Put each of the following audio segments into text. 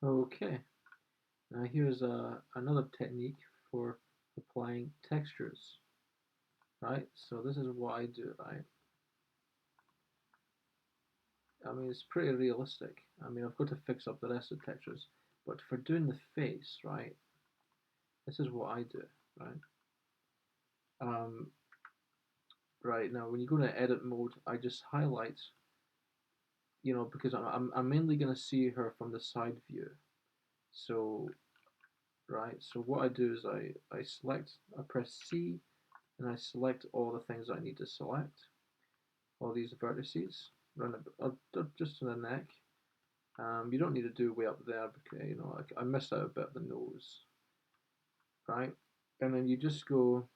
Okay, now here's another technique for applying textures, right? So this is what I do, right? I mean, it's pretty realistic. I mean, I've got to fix up the rest of the textures, but for doing the face, right, this is what I do, right? Um, right now, when you go to edit mode, I just highlight, because I'm mainly going to see her from the side view. So, right, so what I do is I press C, and I select all the things I need to select, all these vertices, run just to the neck. You don't need to do way up there because like I missed out a bit of the nose, right? And then you just go,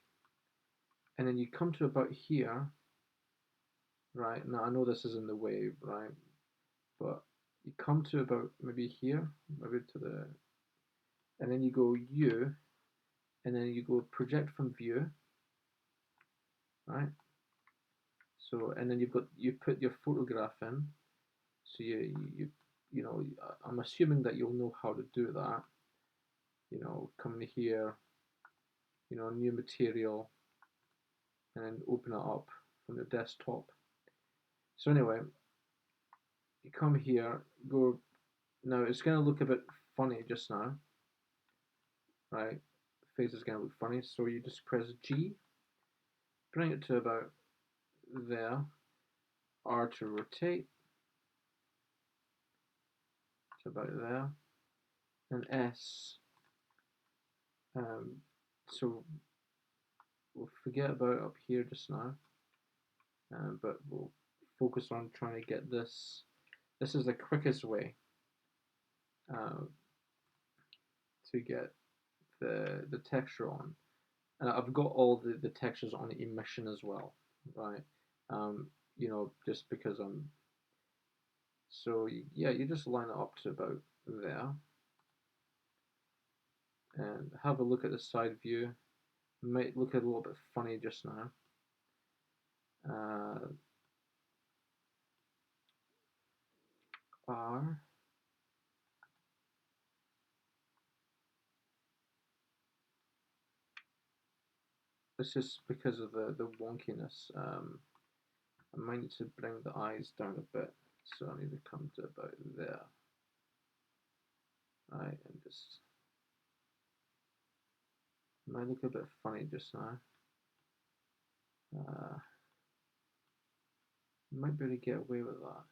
and then you come to about here, right? Now I know this is in the way, right? But you come to about maybe here, maybe to the, and then you go U, and then you go project from view, right? So and then you put your photograph in. So I'm assuming that you'll know how to do that. Come here, new material, and then open it up from the desktop. So anyway, you come here, go. Now it's going to look a bit funny just now, right? The face is going to look funny, so you just press G, bring it to about there, R to rotate to about there, and S. Um, so we'll forget about up here just now, but we'll focus on trying to get this. This is the quickest way uh, to get the texture on. And I've got all the textures on emission as well, right? Just because I'm. So yeah, you just line it up to about there, and have a look at the side view. It might look a little bit funny just now. Uh, R. It's just because of the wonkiness. I might need to bring the eyes down a bit, so I need to come to about there, right? And just it might look a bit funny just now. Uh, might be able to get away with that.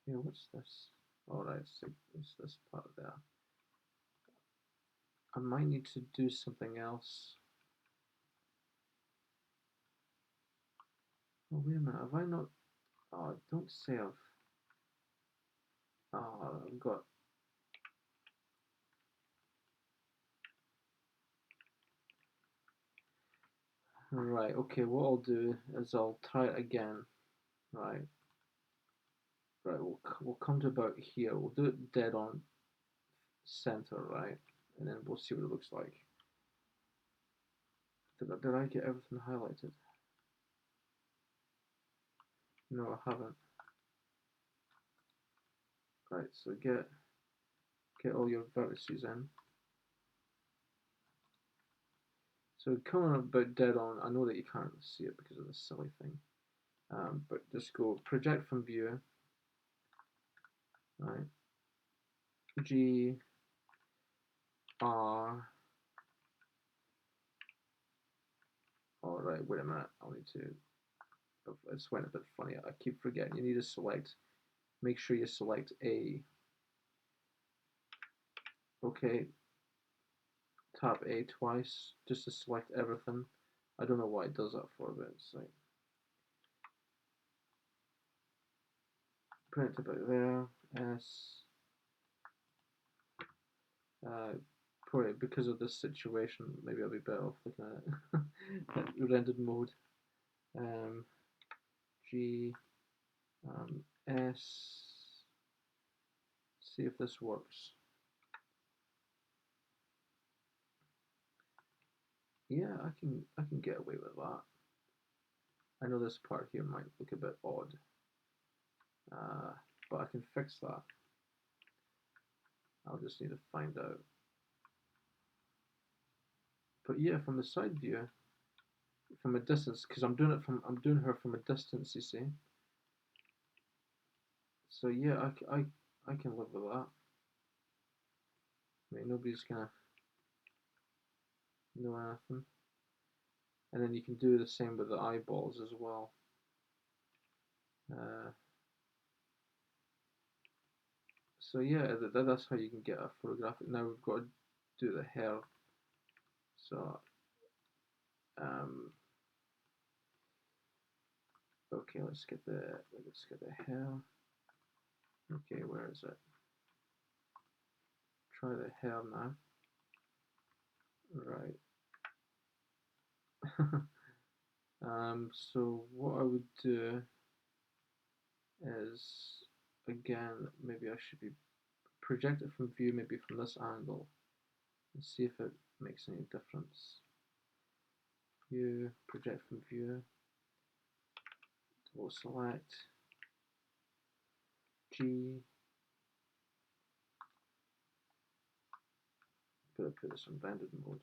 Yeah, what's this? Alright, so it's this part there. I might need to do something else. Oh, wait a minute, have I not? Oh, don't say I've. Oh, I've got. Right, okay, what I'll do is I'll try it again. Right, right, we'll come to about here. We'll do it dead on center, right? And then we'll see what it looks like. Did I get everything highlighted? No, I haven't. Right, so get all your vertices in. So coming about dead on, I know that you can't see it because of this silly thing. But just go project from view, right? G R. All right, wait a minute. I'll need to. It's went a bit funny. I keep forgetting. You need to select. Make sure you select A. Okay. Tap A twice just to select everything. I don't know why it does that for, but it's like print about there. S. Probably because of this situation, maybe I'll be better off looking at it at rendered mode. Um, G S. See if this works. Yeah, I can get away with that. I know this part here might look a bit odd, uh, but I can fix that. I'll just need to find out. But yeah, from the side view, from a distance, because I'm doing her from a distance, you see. So yeah, I can live with that. I mean, nobody's gonna know anything. And then you can do the same with the eyeballs as well. So yeah, that's how you can get a photographic. Now we've got to do the hair. So okay, let's get the hair. Okay, where is it? Try the hair now. Right. So what I would do is, again, maybe I should be project it from view, maybe from this angle, and see if it makes any difference. View, project from view, double select, G, put this on blended mode.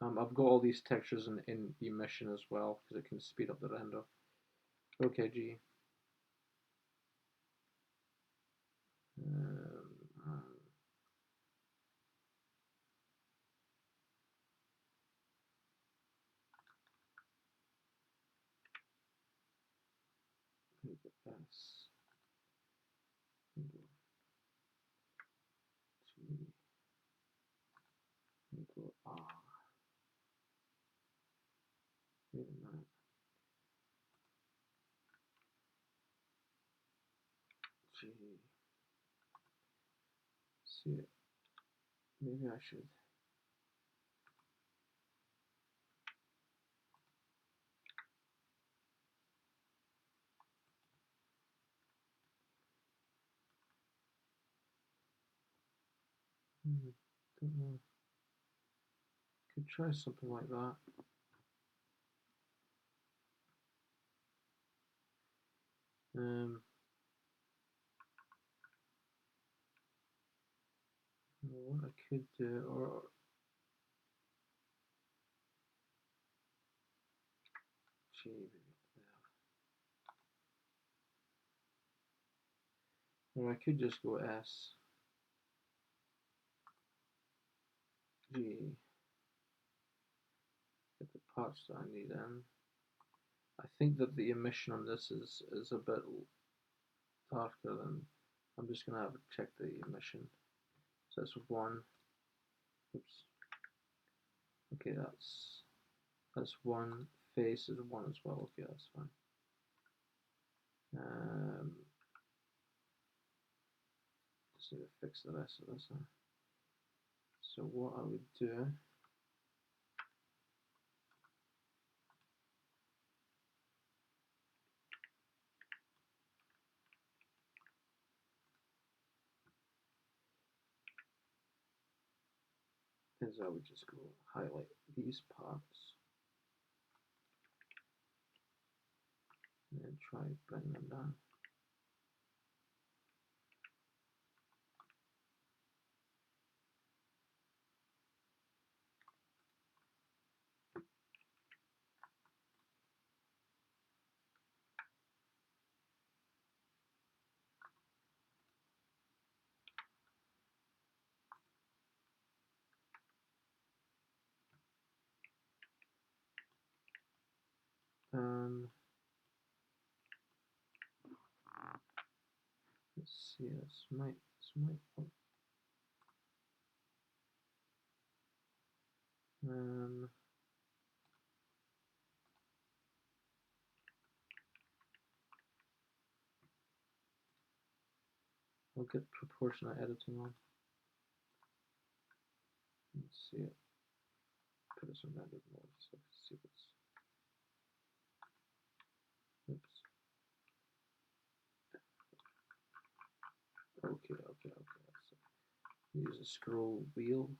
I've got all these textures in emission as well because it can speed up the render. Okay, G. S. G. R. Wait a minute. G. See, maybe I should. Don't know. Could try something like that. What I could do, or G, or I could just go S, G, get the parts that I need in. I think that the emission on this is a bit darker than. I'm just gonna have to check the emission. So that's 1. Oops. Okay, that's 1. Face is 1 as well. Okay, that's fine. Just need to fix the rest of this. So what I would do is I would just go highlight these parts and then try bring them down. Let's see, this might work. I'll get proportionate editing on. Let's see it. Put this on rendered mode so I can see what's. Oops. Okay. Let's use a scroll wheel.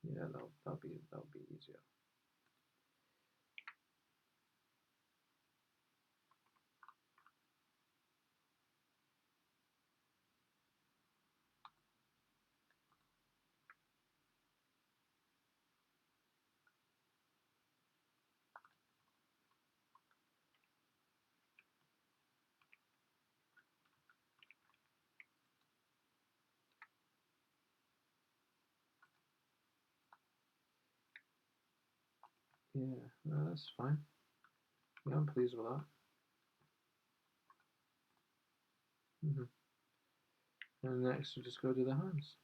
Yeah, that'll be easier. Yeah, that's fine. Yeah, I'm pleased with that. And next, we just go to the hands.